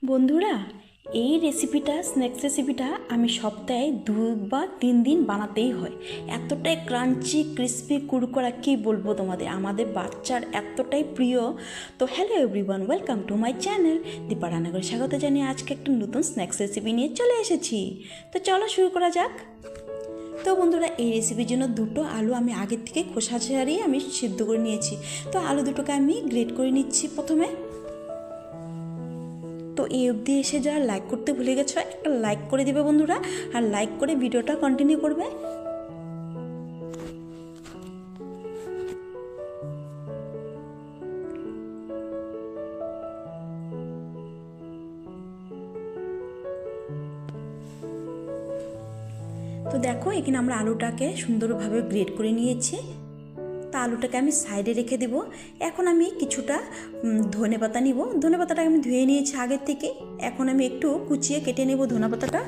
বন্ধুরা, এই রেসিপিটা স্ন্যাক্স রেসিপিটা আমি সপ্তাহে 2 বা 3 দিন বানাতেই হয়। এতটাই ক্রাঞ্চি ক্রিস্পি কুরকুরা কী বলবো তোমাদের, আমাদের বাচ্চার এতটাই প্রিয়। তো hello everyone, welcome to my channel. Dipa রান্নাঘরে স্বাগত জানিয়ে আজকে একটা নতুন স্ন্যাক্স রেসিপি নিয়ে চলে এসেছি। তো চলো শুরু করা যাক। তো বন্ধুরা, এই রেসিপির জন্য 2টো আলু আমি আগের থেকে খোসা ছাড়িয়ে আমি সিদ্ধ করে নিয়েছি। তো আলু দুটোকে আমি গ্রেট করে নিচ্ছি প্রথমে। তো এই অবধি এসে যারা লাইক করতে ভুলে গেছো, একটা লাইক করে দিবে বন্ধুরা, আর লাইক করে ভিডিওটা কন্টিনিউ করবে। তো দেখো, এখানে আমরা আলুটাকে সুন্দরভাবে গ্রেট করে নিয়েছি। তা আলুটাকে আমি সাইডে রেখে দেব। এখন আমি কিছুটা ধনেপাতা নিব। ধনেপাতাটাকে আমি ধুয়ে নিয়েছি আগের থেকে। এখন আমি একটু কুচিয়ে কেটে নেব ধনেপাতাটা।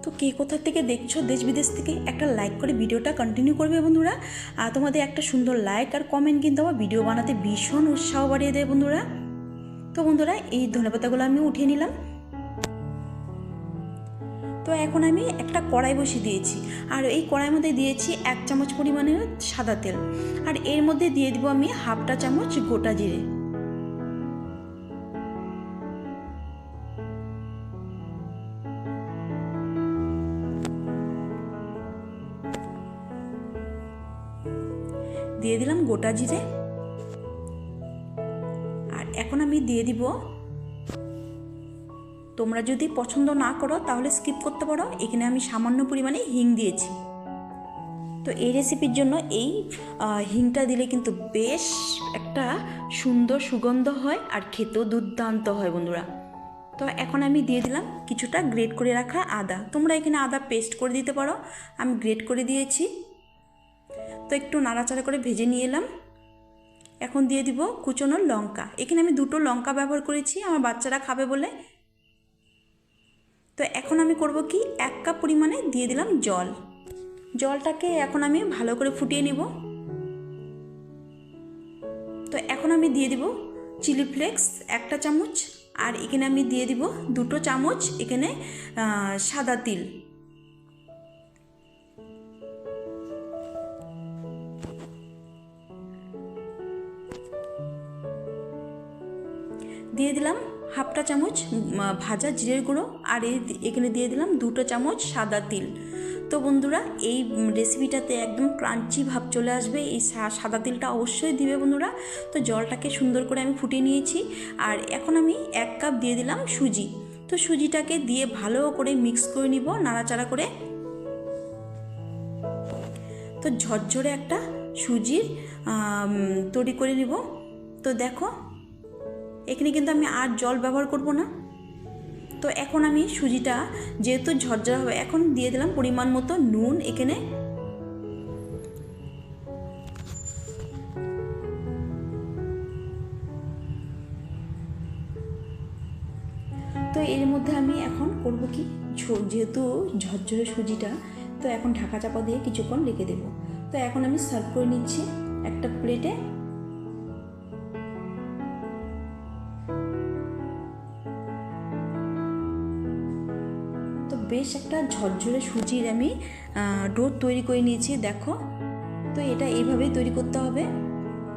তো কে কোথা থেকে দেখছো দেশ বিদেশ থেকে, একটা লাইক করে ভিডিওটা কন্টিনিউ করবে বন্ধুরা। আর তোমাদের একটা সুন্দর লাইক আর কমেন্ট কিন্তু আমার ভিডিও বানাতে ভীষণ উৎসাহ বাড়িয়ে দেয় বন্ধুরা। তো বন্ধুরা, এই ধনেপাতাগুলো আমি উঠিয়ে নিলাম। তো এখন আমি একটা কড়াই বসিয়ে দিয়েছি, আর এই কড়াইয়ের মধ্যে দিয়েছি 1 চামচ পরিমাণের সাদা তেল, আর এর মধ্যে দিয়ে দিব আমি 1/2 চামচ গোটা জিরে। দিয়ে দিলাম গোটা জিরে। আর এখন আমি দিয়ে দিব, তোমরা যদি পছন্দ না করো তাহলে স্কিপ করতে পারো, এখানে আমি সামান্য পরিমাণে হিং দিয়েছি। তো এই রেসিপির জন্য এই হিংটা দিলে কিন্তু বেশ একটা সুন্দর সুগন্ধ হয়, আর খেতেও দুর্দান্ত হয় বন্ধুরা। তো এখন আমি দিয়ে দিলাম কিছুটা গ্রেট করে রাখা আদা। তোমরা এখানে আদা পেস্ট করে দিতে পারো, আমি গ্রেট করে দিয়েছি। তো একটু নাড়াচাড়া করে ভেজে নিয়ে এলাম। এখন দিয়ে দিব কুচনো লঙ্কা। এখানে আমি 2টো লঙ্কা ব্যবহার করেছি আমার বাচ্চারা খাবে বলে। তো এখন আমি করব কি, 1 কাপ পরিমাণে দিয়ে দিলাম জল। জলটাকে এখন আমি ভালো করে ফুটিয়ে নিব। তো এখন আমি দিয়ে দিব চিলি ফ্লেক্স 1টা চামচ, আর এখানে আমি দিয়ে দিব 2টো চামচ এখানে সাদা তিল। দিয়ে দিলাম 1/2টা চামচ ভাজা জিরের গুঁড়ো, আর এখানে দিয়ে দিলাম 2টো চামচ সাদা তিল। তো বন্ধুরা, এই রেসিপিটাতে একদম ক্রাঞ্চি ভাব চলে আসবে, এই সাদা তিলটা অবশ্যই দিবে বন্ধুরা। তো জলটাকে সুন্দর করে আমি ফুটিয়ে নিয়েছি, আর এখন আমি 1 কাপ দিয়ে দিলাম সুজি। তো সুজিটাকে দিয়ে ভালো করে মিক্স করে নিব নাড়াচাড়া করে। তো ঝরঝরে একটা সুজির তৈরি করে নিব। তো দেখো, এখানে কিন্তু আমি আর জল ব্যবহার করব না। তো এখন আমি সুজিটা যেহেতু ঝরঝরা হবে, এখন দিয়ে দিলাম পরিমাণ মতো নুন এখানে। তো এর মধ্যে আমি এখন করব কি, যেহেতু ঝরঝরে সুজিটা, তো এখন ঢাকা চাপা দিয়ে কিছুক্ষণ রেখে দেব। তো এখন আমি সার্ভ করে নিচ্ছি একটা প্লেটে। তো বেশ একটা ঝরঝরে সুজির আমি ডো তৈরি করে নিয়েছি, দেখো। তো এটা এইভাবেই তৈরি করতে হবে।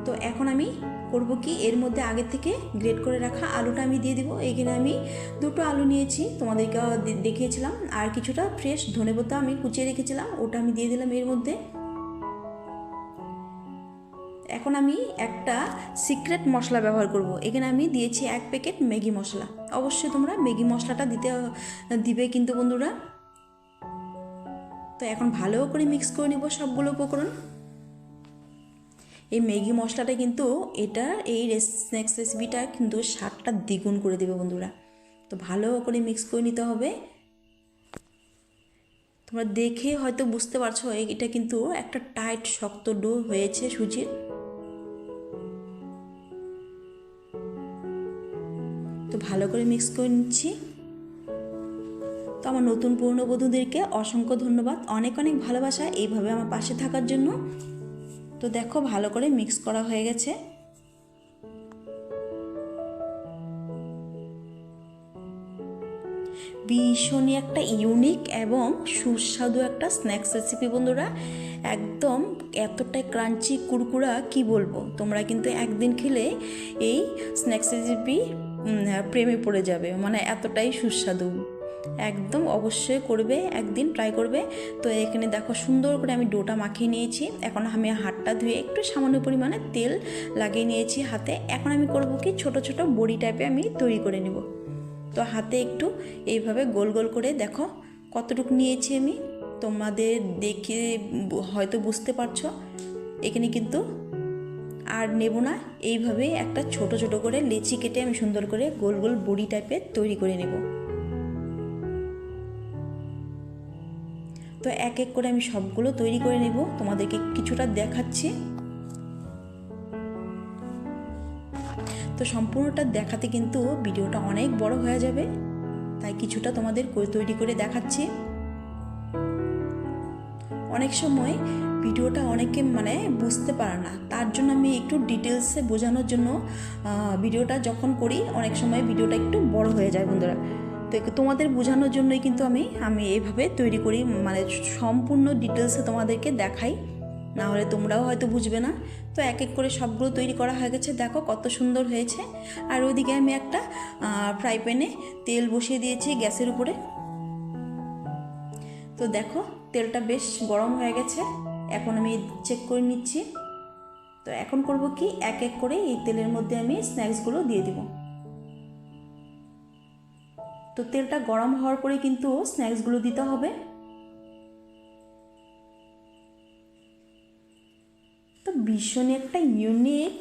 তো এখন আমি করব কি, এর মধ্যে আগে থেকে গ্রেট করে রাখা আলুটা আমি দিয়ে দিব। এখানে আমি 2টো আলু নিয়েছি, তোমাদেরকে দেখিয়েছিলাম, আর কিছুটা ফ্রেশ ধনেপাতা আমি কুচিয়ে রেখেছিলাম, ওটা আমি দিয়ে দিলাম এর মধ্যে। এখন আমি একটা সিক্রেট মশলা ব্যবহার করব। এখানে আমি দিয়েছি 1 প্যাকেট ম্যাগি মশলা। অবশ্যই তোমরা ম্যাগি মশলাটা দিবে কিন্তু বন্ধুরা। তো এখন ভালো করে মিক্স করে নিব সবগুলো উপকরণ। এই ম্যাগি মশলাটা কিন্তু এই স্ন্যাক্স রেসিপিটা কিন্তু স্বাদটা দ্বিগুণ করে দেবে বন্ধুরা। তো ভালো করে মিক্স করে নিতে হবে। তোমরা দেখে হয়তো বুঝতে পারছো এটা কিন্তু একটা টাইট শক্ত ডো হয়েছে সুজির। তো ভালো করে মিক্স করে নিচ্ছি। তো আমার নতুন পুরনো বন্ধুদেরকে অসংখ্য ধন্যবাদ, অনেক অনেক ভালোবাসা এইভাবে আমার পাশে থাকার জন্য। তো দেখো, ভালো করে মিক্স করা হয়ে গেছে। ভীষণই একটা ইউনিক এবং সুস্বাদু একটা স্ন্যাক্স রেসিপি বন্ধুরা। একদম এতটাই ক্রাঞ্চি কুরকুরা কি বলবো, তোমরা কিন্তু একদিন খেলে এই স্ন্যাক্স রেসিপি প্রেমে পড়ে যাবে, মানে এতটাই সুস্বাদু। একদম অবশ্যই করবে, একদিন ট্রাই করবে। তো এখানে দেখো সুন্দর করে আমি ডোটা মাখিয়ে নিয়েছি। এখন আমি হাতটা ধুয়ে একটু সামান্য পরিমাণে তেল লাগিয়ে নিয়েছি হাতে। এখন আমি করব কি, ছোট ছোট বড়ি টাইপে আমি তৈরি করে নেব। তো হাতে একটু এইভাবে গোল গোল করে দেখো কতটুকু নিয়েছি আমি, তোমাদের দেখে হয়তো বুঝতে পারছো। এখানে কিন্তু আর নেব না, এইভাবেই একটা ছোট ছোট করে লেচি কেটে আমি সুন্দর করে গোল গোল বড়ি টাইপের তৈরি করে নেব। তো এক এক করে আমি সবগুলো তৈরি করে নেব, তোমাদেরকে কিছুটা দেখাচ্ছি। তো সম্পূর্ণটা দেখাতে কিন্তু ভিডিওটা অনেক বড় হয়ে যাবে, তাই কিছুটা তোমাদের তৈরি করে দেখাচ্ছি। অনেক সময় ভিডিওটা অনেকে বুঝতে পারে না, তার জন্য আমি একটু ডিটেলসে বোঝানোর জন্য ভিডিওটা যখন করি অনেক সময় ভিডিওটা একটু বড় হয়ে যায় বন্ধুরা। তো তোমাদের বোঝানোর জন্যই কিন্তু আমি এইভাবে তৈরি করি, সম্পূর্ণ ডিটেলসে তোমাদেরকে দেখাই, না হলে তোমরাও হয়তো বুঝবে না। তো এক এক করে সবগুলো তৈরি করা হয়ে গেছে, দেখো কত সুন্দর হয়েছে। আর ওইদিকে আমি একটা ফ্রাই প্যানে তেল বসিয়ে দিয়েছি গ্যাসের উপরে। তো দেখো তেলটা বেশ গরম হয়ে গেছে, এখন আমি চেক করে নিচ্ছি। তো এখন করব কি, এক এক করে এই তেলের মধ্যে আমি স্ন্যাক্সগুলো দিয়ে দিব। তো তেলটা গরম হওয়ার পরে কিন্তু স্ন্যাক্সগুলো দিতে হবে। তো ভীষণই একটা ইউনিক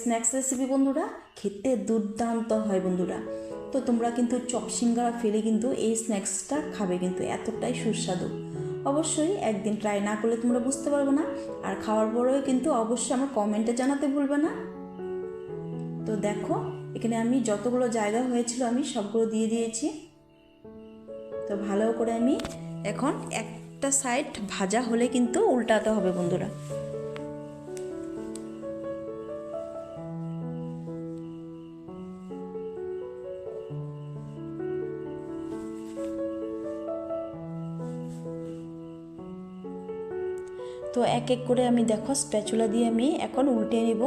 স্ন্যাক্স রেসিপি বন্ধুরা, খেতে দুর্দান্ত হয় বন্ধুরা। তো তোমরা কিন্তু চপ সিঙ্গারা ফেলে কিন্তু এই স্ন্যাক্সটা খাবে, কিন্তু এতটাই সুস্বাদু। অবশ্যই একদিন ট্রাই না করলে তোমরা বুঝতে পারবে না, আর খাওয়ার পরেও কিন্তু অবশ্যই আমার কমেন্টে জানাতে ভুলবে না। তো দেখো এখানে আমি যতগুলো জায়গা হয়েছিল আমি সবগুলো দিয়ে দিয়েছি। তো ভালো করে আমি এখন একটা সাইড ভাজা হলে কিন্তু উল্টাতে হবে বন্ধুরা। তো এক এক করে আমি দেখো স্প্যাচুলা দিয়ে আমি এখন উল্টে নেব।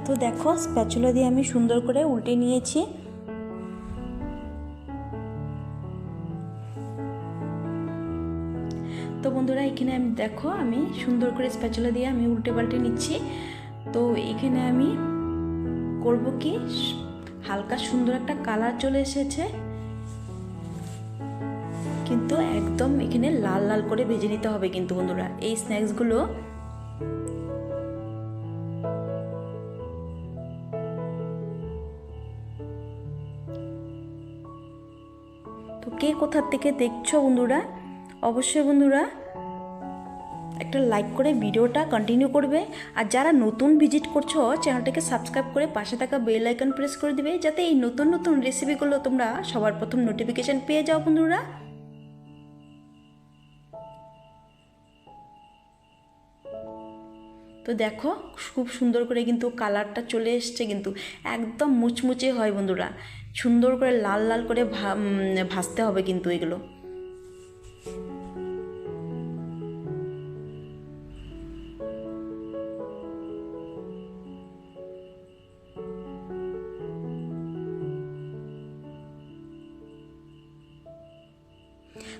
তো দেখো স্প্যাচুলা দিয়ে আমি সুন্দর করে উল্টে নিয়েছি। তো বন্ধুরা এখানে আমি দেখো আমি সুন্দর করে স্প্যাচুলা দিয়ে আমি উল্টে পাল্টে নিচ্ছি। তো এখানে আমি করব কি, হালকা সুন্দর একটা কালার চলে এসেছে, কিন্তু একদম এখানে লাল লাল করে ভেজে নিতে হবে কিন্তু বন্ধুরা এই স্ন্যাক্সগুলো। তো কে কোথা থেকে দেখছো বন্ধুরা, অবশ্যই বন্ধুরা একটা লাইক করে ভিডিওটা কন্টিনিউ করবে। আর যারা নতুন ভিজিট করছো চ্যানেলটাকে সাবস্ক্রাইব করে পাশে থাকা বেল আইকন প্রেস করে দিবে, যাতে এই নতুন নতুন রেসিপিগুলো তোমরা সবার প্রথম নোটিফিকেশান পেয়ে যাও বন্ধুরা। তো দেখো খুব সুন্দর করে কিন্তু কালারটা চলে এসছে, কিন্তু একদম মুচমুচে হয় বন্ধুরা, সুন্দর করে লাল লাল করে ভাজতে হবে কিন্তু এগুলো।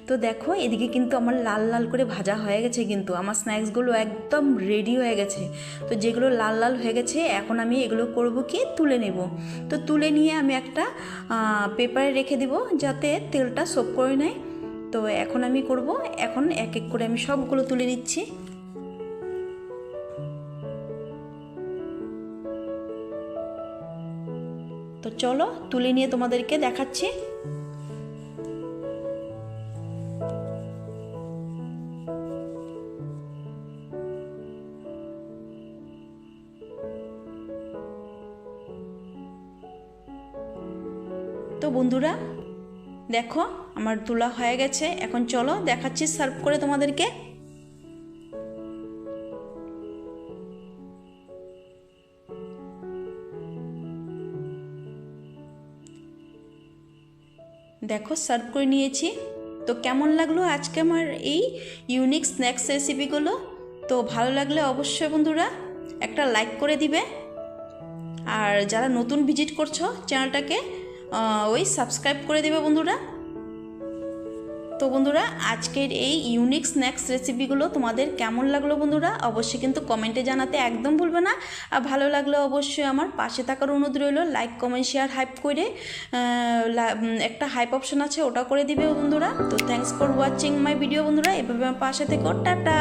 তো দেখো এদিকে কিন্তু আমার লাল লাল করে ভাজা হয়ে গেছে, কিন্তু আমার স্ন্যাক্সগুলো একদম রেডি হয়ে গেছে। তো যেগুলো লাল লাল হয়ে গেছে এখন আমি এগুলো করব কি, তুলে নেব। তো তুলে নিয়ে আমি একটা পেপারে রেখে দিব যাতে তেলটা সোক করে নেয়। তো এখন আমি করব, এখন এক এক করে আমি সবগুলো তুলে নিচ্ছি। তো চলো তুলে নিয়ে তোমাদেরকে দেখাচ্ছি। বন্ধুরা দেখো আমার তোলা হয়ে গেছে। এখন চলো দেখাচ্ছি সার্ভ করে তোমাদেরকে। দেখো সার্ভ করে নিয়েছি। তো কেমন লাগলো আজকে আমার এই ইউনিক স্ন্যাক্স রেসিপিগুলো? তো ভালো লাগলে অবশ্যই বন্ধুরা একটা লাইক করে দিবে, আর যারা নতুন ভিজিট করছো চ্যানেলটাকে ওই সাবস্ক্রাইব করে দিবে বন্ধুরা। তো বন্ধুরা আজকের এই ইউনিক স্ন্যাক্স রেসিপিগুলো তোমাদের কেমন লাগলো বন্ধুরা অবশ্যই কিন্তু কমেন্টে জানাতে একদম ভুলবে না। আর ভালো লাগলে অবশ্যই আমার পাশে থাকার অনুরোধ রইল, লাইক কমেন্ট শেয়ার হাইপ করে একটা হাইপ অপশন আছে ওটা করে দিবে বন্ধুরা। তো thanks for watching my video বন্ধুরা, এভাবে আমার পাশে থেকো, টাটা।